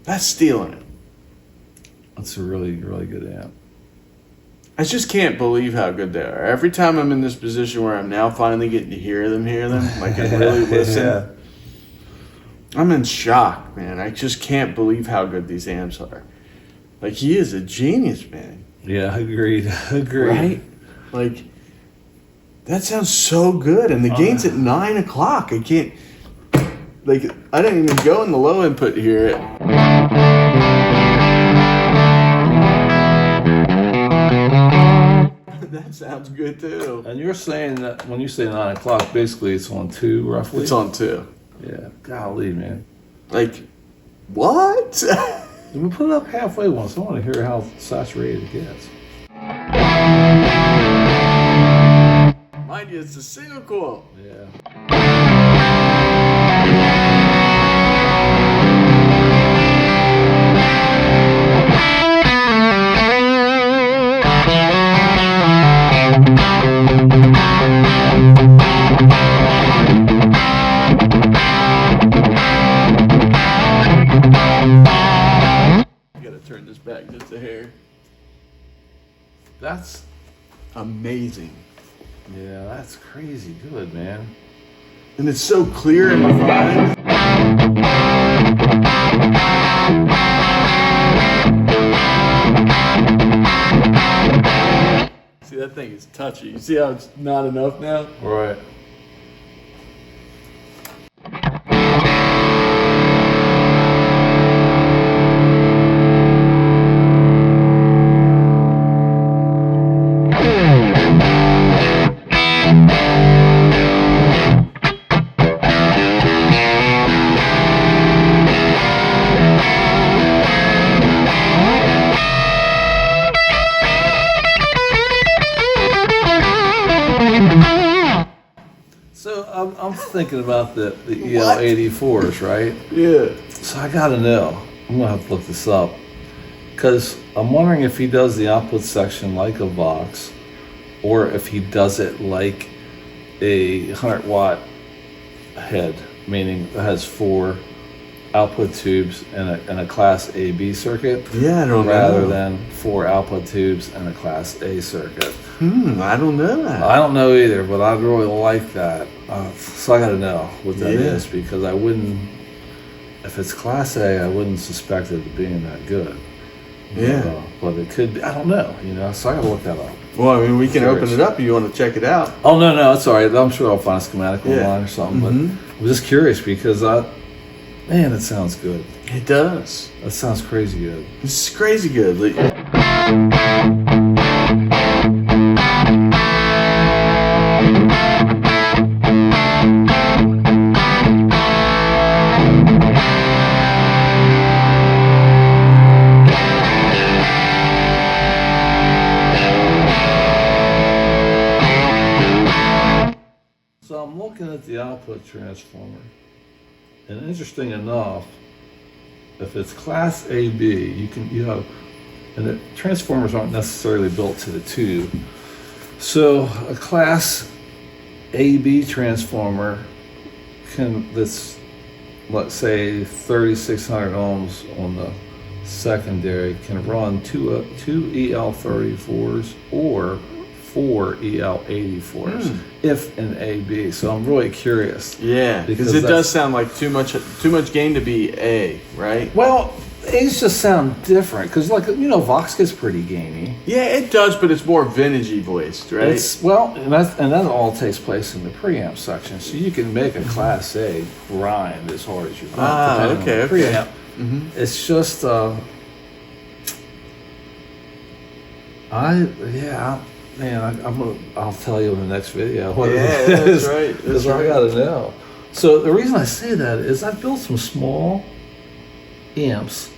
That's stealing it. That's a really, really good amp. I just can't believe how good they are. Every time I'm in this position where I'm now finally getting to hear them, like and really listen, Yeah. I'm in shock, man. I just can't believe how good these amps are. Like, he is a genius, man. Yeah, agreed. Right? Like, that sounds so good. And the gain's at 9 o'clock. I can't, like, I didn't even go in the low input to hear it. That sounds good, too. And you're saying that when you say 9 o'clock, basically it's on 2, roughly? It's on 2. Yeah. Golly, man. Like, what? We put it up halfway once. I want to hear how saturated it gets. Mind you, it's a single coil. Yeah. Gotta turn this back just a hair. That's, Amazing. yeah, that's crazy good, man. And it's so clear and refined. that thing is touchy. You see how it's not enough now? Right. So I'm thinking about the EL84s, right? Yeah. So I gotta know. I'm gonna have to look this up because I'm wondering if he does the output section like a Vox, or if he does it like a 100-watt head, meaning it has 4 output tubes and a Class A/B circuit. Yeah, I don't know. Rather than 4 output tubes and a Class A circuit. I don't know that. I don't know either, but I'd really like that. So I got to know what that is, because I wouldn't, if it's Class A, I wouldn't suspect it of being that good. Yeah. But it could be, I don't know, so I got to look that up. Well, I mean, we can open it up if you want to check it out. Oh, no, it's all right. I'm sure I'll find a schematic online or something, but I'm just curious because man, it sounds good. It does. That sounds crazy good. It's crazy good. So I'm looking at the output transformer, and interesting enough, if it's Class AB, and the transformers aren't necessarily built to the tube. So a Class AB transformer that's, let's say 3,600 ohms on the secondary, can run two EL34s or 4 EL84s if in AB. So I'm really curious. Yeah, because it does sound like too much gain to be A, right? Well, A's just sound different because, Vox gets pretty gamey. Yeah, it does, but it's more vintagey voiced, right? And that all takes place in the preamp section. So you can make a Class A grind as hard as you want. Okay. Preamp. It's just I'll tell you in the next video what it is. That's right. Because I gotta know. So the reason I say that is I built some small amps,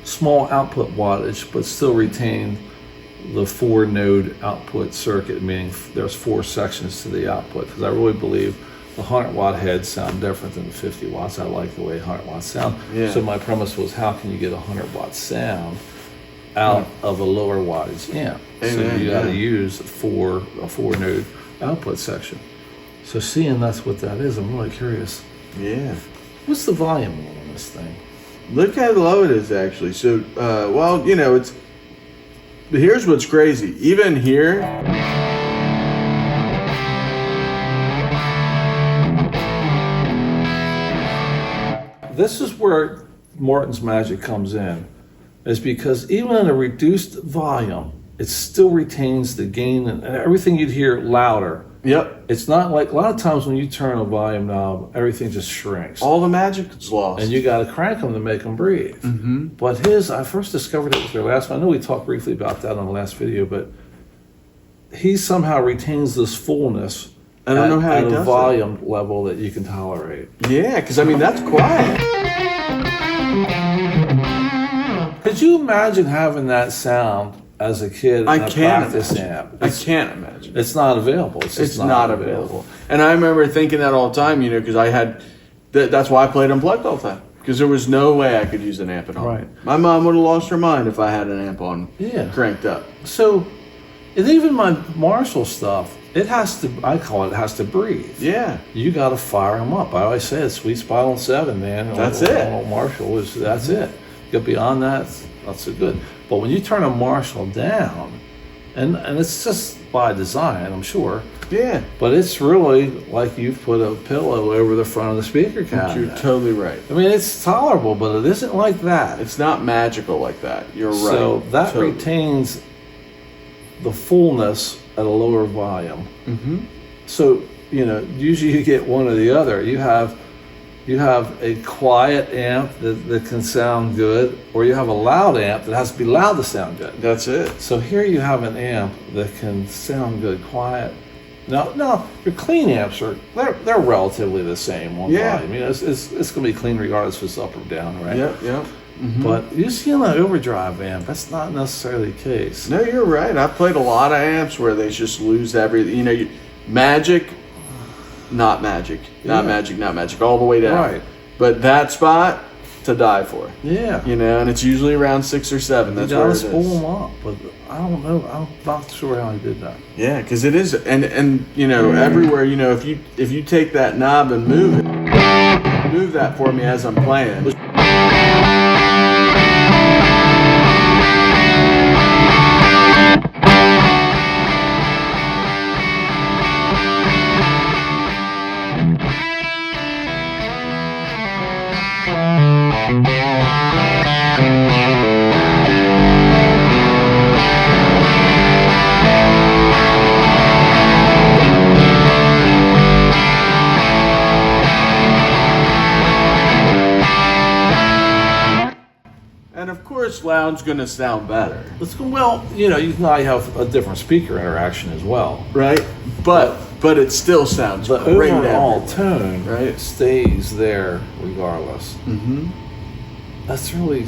small output wattage, but still retained the 4-node output circuit, meaning there's 4 sections to the output, because I really believe the 100-watt heads sound different than the 50 watts. I like the way 100 watts sound. Yeah. So my premise was, how can you get a 100-watt sound out of a lower wattage amp? So you got to use a 4-node output section. So seeing that's what that is, I'm really curious. Yeah. What's the volume on this thing? Look how low it is, actually. So, it's. Here's what's crazy. Even here. This is where Martin's magic comes in, is because even in a reduced volume, it still retains the gain and everything you'd hear louder. Yep. It's not like a lot of times when you turn a volume knob, everything just shrinks. All the magic is lost. And you got to crank them to make them breathe. But I first discovered it with their last one. I know we talked briefly about that on the last video, but he somehow retains this fullness. I don't know how he at does a volume level that you can tolerate. Yeah, because that's quiet. Could you imagine having that sound as a kid in a practice amp? I can't imagine. It's not available. It's not available. And I remember thinking that all the time, because I had. That's why I played unplugged all the time. Because there was no way I could use an amp at home. Right. My mom would have lost her mind if I had an amp on cranked up. So, and even my Marshall stuff, I call it has to breathe. Yeah. You got to fire them up. I always say it's sweet spot on 7, man. That's it. On Marshall that's it. Get beyond that, not so good. But when you turn a Marshall down, and it's just by design, I'm sure. Yeah. But it's really like you've put a pillow over the front of the speaker cabinet. You're totally right. I mean, it's tolerable, but it isn't like that. It's not magical like that. You're right. So that retains the fullness at a lower volume. Mm-hmm. So, usually you get one or the other. You have a quiet amp that can sound good, or you have a loud amp that has to be loud to sound good. That's it. So here you have an amp that can sound good quiet. No, your clean amps they're relatively the same on volume. It's going to be clean regardless if it's up or down, right? Yep. Mm-hmm. But you see an overdrive amp, that's not necessarily the case. No, you're right. I've played a lot of amps where they just lose everything. Magic, not magic, not magic, all the way down. Right. But that spot, to die for. Yeah. And it's usually around 6 or 7. That's where it is. You gotta spool them up, but I don't know. I'm not sure how he did that. Yeah, because it is, and everywhere. If you take that knob and move that for me as I'm playing. And of course, loud's going to sound better. You can have a different speaker interaction as well, right? But it still sounds the great. Overall tone, right, stays there regardless. Mm-hmm. It's really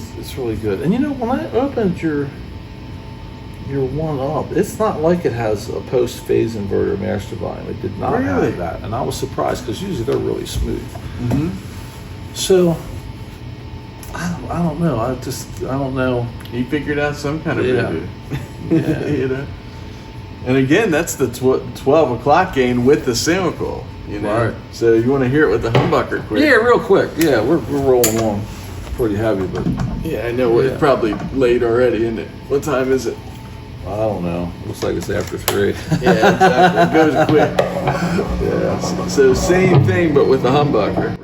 good. And when I opened your one up, it's not like it has a post phase inverter master volume. It did not have that, and I was surprised because usually they're really smooth. Mm-hmm. So I don't know. I don't know. He figured out some kind of Yeah. Yeah. And again, that's the 12 o'clock gain with the cynical. Right. So you want to hear it with the humbucker quick? Yeah, real quick. Yeah, we're rolling along pretty heavy, but yeah, I know it's probably late already, isn't it? What time is it? I don't know. Looks like it's after 3. Yeah, exactly. It goes quick. Yeah. So same thing, but with the humbucker.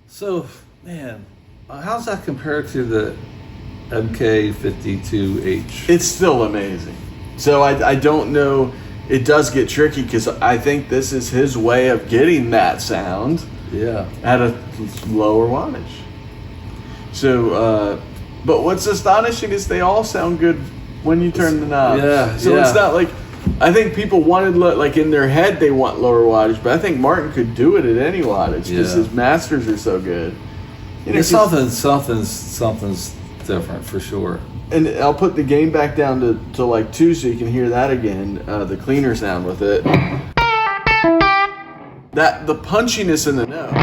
So, man, how's that compared to the MK52H? It's still amazing. So I don't know. It does get tricky because I think this is his way of getting that sound at a lower wattage. So, but what's astonishing is they all sound good when you turn the knob. So it's not like, I think people wanted, like in their head they want lower wattage, but I think Martin could do it at any wattage because his masters are so good. Something's different for sure. And I'll put the gain back down to like 2 so you can hear that again, the cleaner sound with it. The punchiness in the note.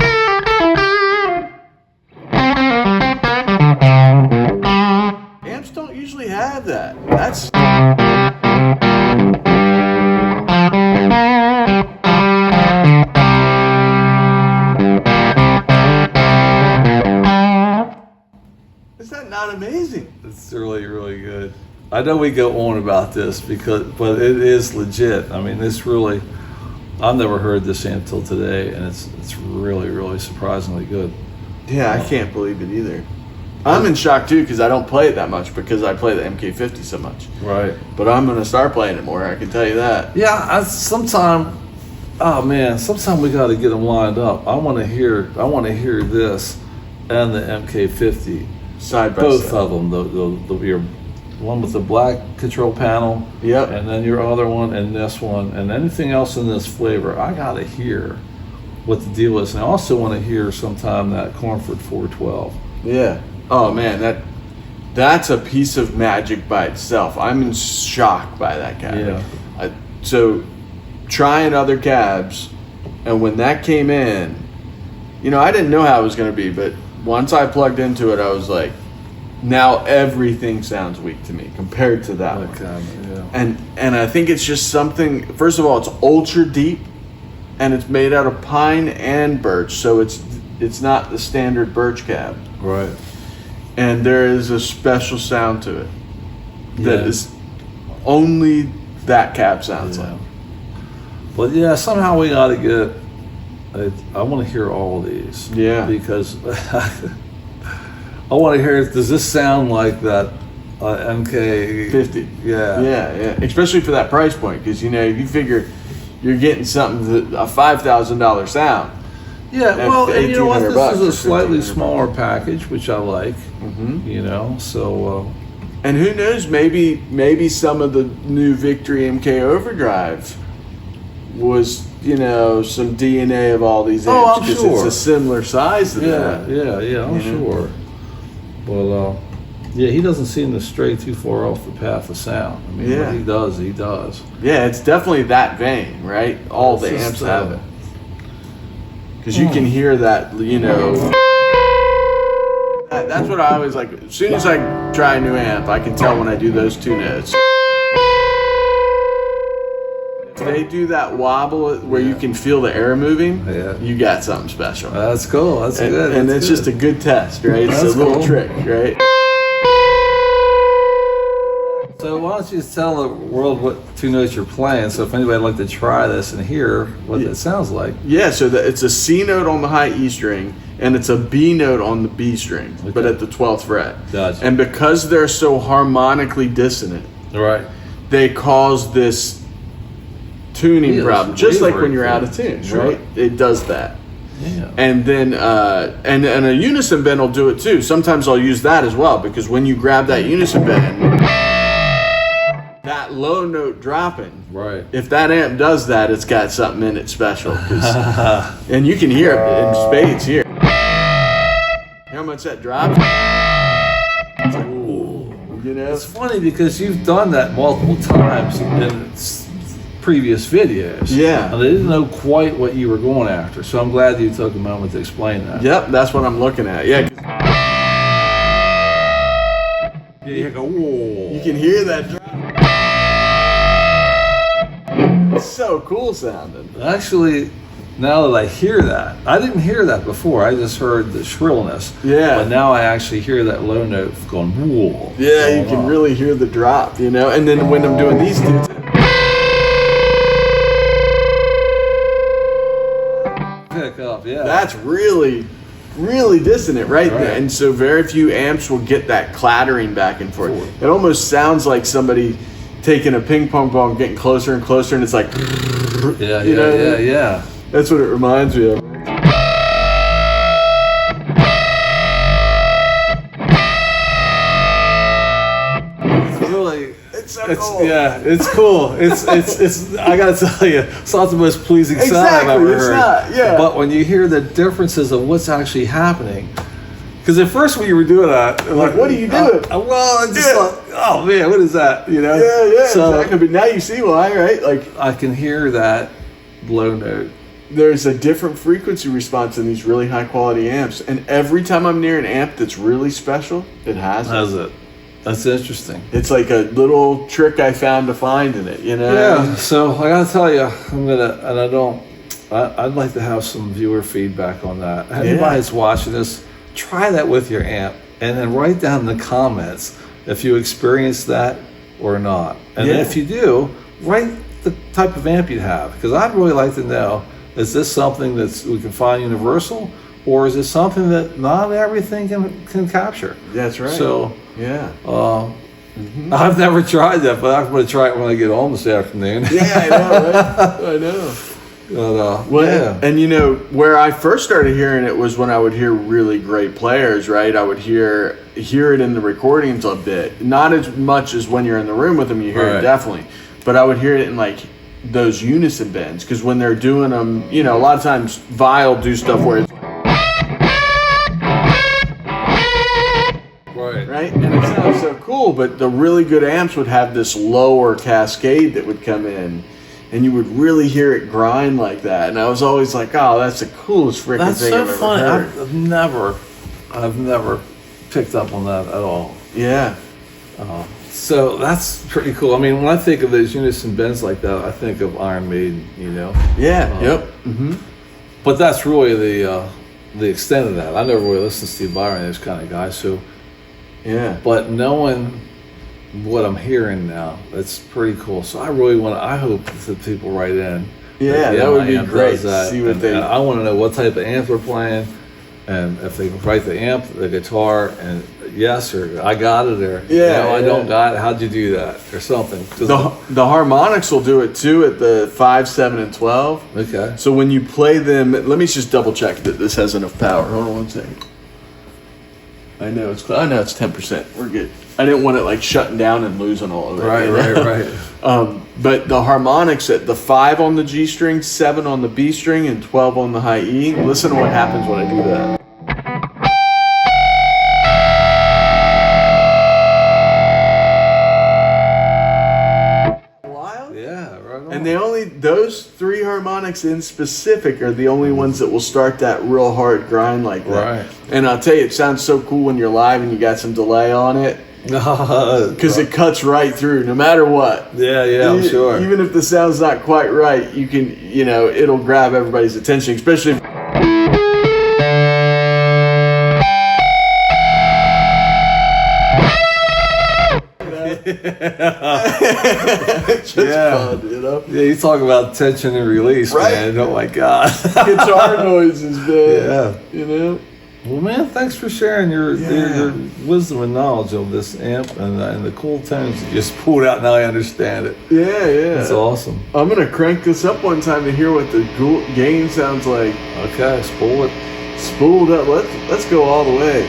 Amps don't usually have that. That's... Is that not amazing? It's really, really good. I know we go on about this but it is legit. I mean, it's really, I've never heard this amp till today, and it's really, really surprisingly good. Yeah, I can't believe it either. I'm in shock too because I don't play it that much because I play the MK50 so much. Right. But I'm gonna start playing it more. I can tell you that. Yeah, sometime we got to get them lined up. I want to hear this and the MK50 side by both side. of them. Your one with the black control panel. Yep. And then your other one and this one and anything else in this flavor. I got to hear what the deal is, and I also want to hear sometime that Cornford 412. Yeah. Oh man, that's a piece of magic by itself. I'm in shock by that cab. Yeah. So trying other cabs, and when that came in, I didn't know how it was going to be, but once I plugged into it, I was like, now everything sounds weak to me compared to that one. Yeah. And I think it's just something. First of all, it's ultra deep. and it's made out of pine and birch, so it's not the standard birch cab. Right. And there is a special sound to it that Yeah. is only that cab sounds Yeah. like. But yeah, somehow we got to get. I want to hear all of these. Yeah. Because I want to hear. Does this sound like that MK 50. Yeah. Yeah, especially for that price point, because you figure you're getting something a $5,000 sound. Yeah. Well, and you know what? This $1,800 is a or slightly $1,500. smaller package, which I like. You know, so. And who knows? Maybe some of the new Victory MK Overdrive was some DNA of all these amps. Oh, I'm sure. It's a similar size to that. Yeah. I'm sure. But yeah, he doesn't seem to stray too far off the path of sound. I mean, what he does. Yeah, it's definitely that vein, right? All the amps have it. Because you can hear that, That's what I always like. As soon as I try a new amp, I can tell when I do those two notes. If they do that wobble where you can feel the air moving, you got something special. That's cool. That's good. And it's just a good test, right? It's a little trick, right? So why don't you just tell the world what two notes you're playing, so if anybody would like to try this and hear what it sounds like. Yeah, so it's a C note on the high E string, and it's a B note on the B string, but at the 12th fret. Gotcha. And because they're so harmonically dissonant, Right. they cause this tuning problem, just like when you're out of tune, Sure. right? It does that. Yeah. And then and a unison bend will do it too. Sometimes I'll use that as well, because when you grab that unison bend, that low note dropping, Right. if that amp does that, it's got something in it special. And you can hear it in spades here. Hear how much that dropped? It's like, ooh, It's funny because you've done that multiple times in previous videos. Yeah. And I didn't know quite what you were going after, so I'm glad you took a moment to explain that. Yep, that's what I'm looking at. Yeah. You go, whoa. You can hear that drop. It's so cool sounding. Actually, now that I hear that, I didn't hear that before. I just heard the shrillness. Yeah. But now I actually hear that low note going, whoa. Yeah, you going can on. really hear the drop, And then when I'm doing these two, Pick up, yeah. that's really, really dissonant right there. And so very few amps will get that clattering back and forth. It almost sounds like somebody taking a ping pong ball and getting closer and closer, and it's like, Yeah. That's what it reminds me of. It's so cool. Yeah, it's cool. It's I gotta tell you, it's not the most pleasing sound I've ever It's heard. not, yeah. But when you hear the differences of what's actually happening, because at first when you were doing that, Like, what are you doing? Well, I just thought, oh man, what is that? Yeah, So exactly. But now you see why, right? Like, I can hear that low note. there's a different frequency response in these really high quality amps, and every time I'm near an amp that's really special, it has it. How's it? That's interesting. It's like a little trick I found to find in it, Yeah. So I gotta tell you, I'd like to have some viewer feedback on that. Anybody that's watching this, try that with your amp, and then write down in the comments if you experienced that or not. And then if you do, write the type of amp you have, because I'd really like to know: is this something that we can find universal, or is it something that not everything can capture? That's right. So. Yeah. I've never tried that, but I'm going to try it when I get home this afternoon. Yeah, I know, right? I know. But, Well, and where I first started hearing it was when I would hear really great players, right? I would hear it in the recordings a bit. Not as much as when you're in the room with them, you hear it definitely. But I would hear it in like those unison bends, because when they're doing them, a lot of times Vi'll do stuff where it's right? And it sounds so cool, but the really good amps would have this lower cascade that would come in, and you would really hear it grind like that. And I was always like, oh, that's the coolest freaking that's thing so I've ever funny. heard. I've never picked up on that at all. Yeah. So that's pretty cool. I mean, when I think of those unison bends like that, I think of Iron Maiden, you know. Yeah. Yep. Mm-hmm. But that's really the extent of that. I never really listened to Steve Byron, this kind of guy. So yeah. But knowing what I'm hearing now, that's pretty cool. So I really I hope that people write in. Yeah, that would be great to see what they. I want to know what type of amp they're playing, and if they can write the amp, the guitar, and yes, or I got it, or I don't got it. How'd you do that, or something? The harmonics will do it too at the 5, 7, and 12. Okay. So when you play them, let me just double check that this has enough power. Hold on one second. I know it's 10%. We're good. I didn't want it like shutting down and losing all of it. Right. But the harmonics at the 5 on the G string, 7 on the B string, and 12 on the high E. Listen to what happens when I do that. Wild? Yeah, right on. And those 3 harmonics in specific are the only ones that will start that real hard grind like that. Right. And I'll tell you, it sounds so cool when you're live and you got some delay on it. Because it cuts right through, no matter what. Yeah, I'm sure. Even if the sound's not quite right, you can, it'll grab everybody's attention, especially if. It's just fun, Yeah, you talk about tension and release, right? Man. Oh my God. Guitar noises, man. Yeah. Well, man, thanks for sharing your wisdom and knowledge of this amp and the cool tones you just pulled out. Now I understand it. Yeah. That's awesome. I'm going to crank this up one time to hear what the gain sounds like. Okay, spool it. Spooled up. Let's go all the way.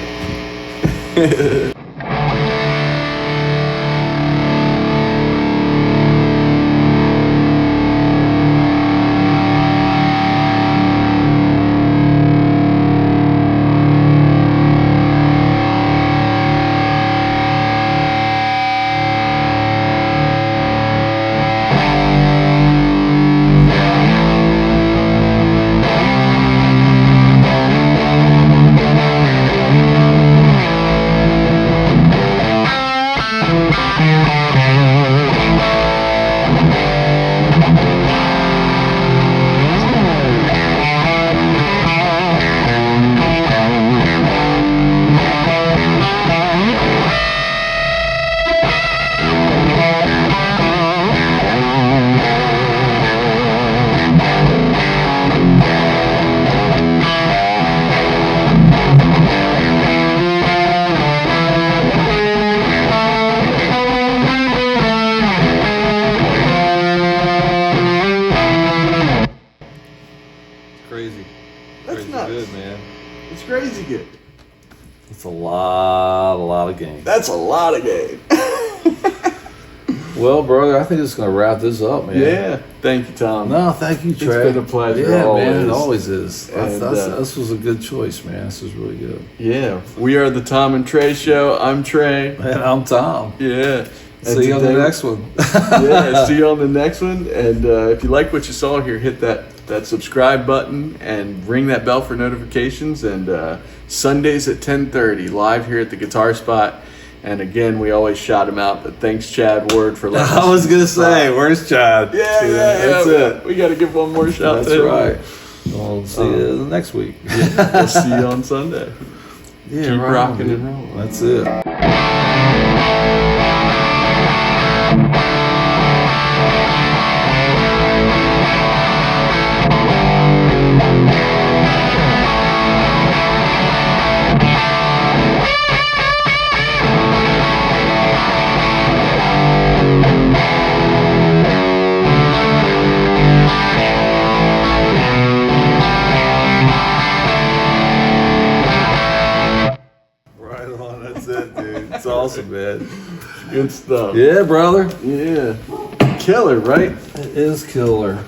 Good, man. It's crazy good. It's a lot of gain. That's a lot of gain. Well, brother, I think it's going to wrap this up, man. Yeah. Thank you, Tom. No, thank you, Trey. It's been a pleasure. Yeah, always. Man, it always is. And, this was a good choice, man. This was really good. Yeah. We are the Tom and Trey Show. I'm Trey. And I'm Tom. Yeah. See you on the next one. Yeah, see you on the next one. And if you like what you saw here, hit that subscribe button and ring that bell for notifications. And Sundays at 10:30, live here at the Guitar Spot. And again, we always shout him out, but thanks, Chad Ward, for letting us. I was going to say, where's Chad? Yeah, that's it. We got to give one more shout. That's right. We'll see you next week. Yeah, we'll see you on Sunday. Yeah, keep rocking and rolling. That's it. It's awesome, man. Good stuff. Yeah, brother. Yeah. Killer, right? It is killer.